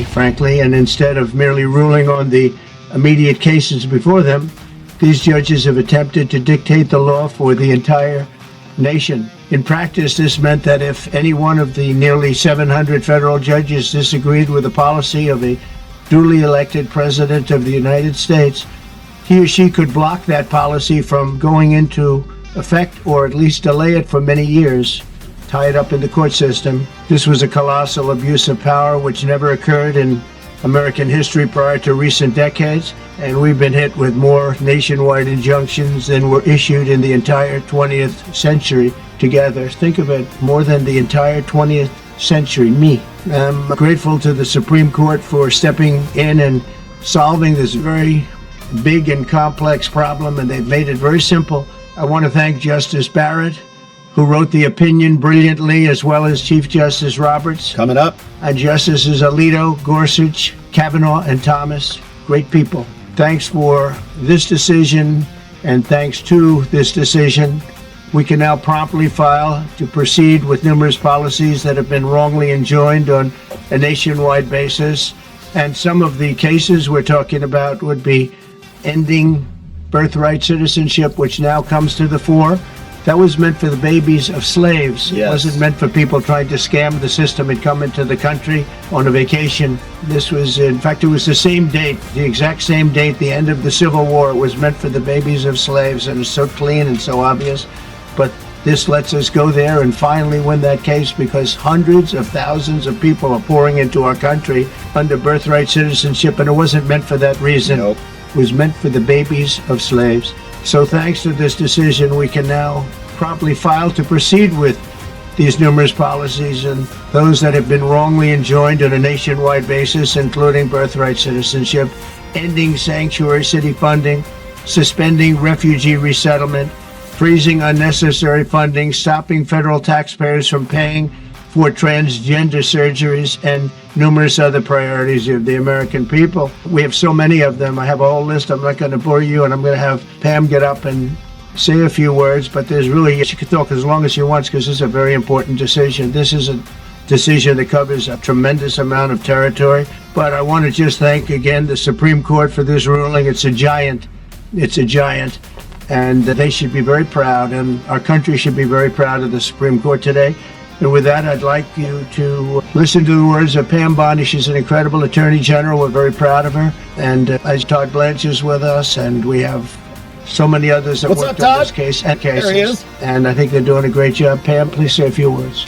frankly, and instead of merely ruling on the immediate cases before them, these judges have attempted to dictate the law for the entire nation. In practice, this meant that if any one of the nearly 700 federal judges disagreed with the policy of a duly elected president of the United States, he or she could block that policy from going into effect, or at least delay it for many years, tie it up in the court system. This was a colossal abuse of power which never occurred in American history prior to recent decades, and we've been hit with more nationwide injunctions than were issued in the entire 20th century together. Think of it, more than the entire 20th century. I'm grateful to the Supreme Court for stepping in and solving this very big and complex problem, and they've made it very simple. I want to thank Justice Barrett, who wrote the opinion brilliantly, as well as Chief Justice Roberts. Coming up. And Justices Alito, Gorsuch, Kavanaugh, and Thomas. Great people. Thanks for this decision, and thanks to this decision, we can now promptly file to proceed with numerous policies that have been wrongly enjoined on a nationwide basis. And some of the cases we're talking about would be ending birthright citizenship, which now comes to the fore. That was meant for the babies of slaves. Yes. It wasn't meant for people trying to scam the system and come into the country on a vacation. This was, in fact, it was the same date, the exact same date, the end of the Civil War. It was meant for the babies of slaves, and it's so clean and so obvious. But this lets us go there and finally win that case, because hundreds of thousands of people are pouring into our country under birthright citizenship, and it wasn't meant for that reason. Nope. It was meant for the babies of slaves. So thanks to this decision, we can now promptly file to proceed with these numerous policies and those that have been wrongly enjoined on a nationwide basis, including birthright citizenship, ending sanctuary city funding, suspending refugee resettlement, freezing unnecessary funding, stopping federal taxpayers from paying for transgender surgeries, and numerous other priorities of the American people. We have so many of them. I have a whole list. I'm not going to bore you, and I'm going to have Pam get up and say a few words, but there's really, she could talk as long as she wants, because this is a very important decision. This is a decision that covers a tremendous amount of territory, but I want to just thank again the Supreme Court for this ruling. It's a giant, and they should be very proud, and our country should be very proud of the Supreme Court today. And with that, I'd like you to listen to the words of Pam Bondi. She's an incredible Attorney General. We're very proud of her. And as Todd Blanche is with us, and we have so many others that worked on this case and cases. There he is. And I think they're doing a great job. Pam, please say a few words.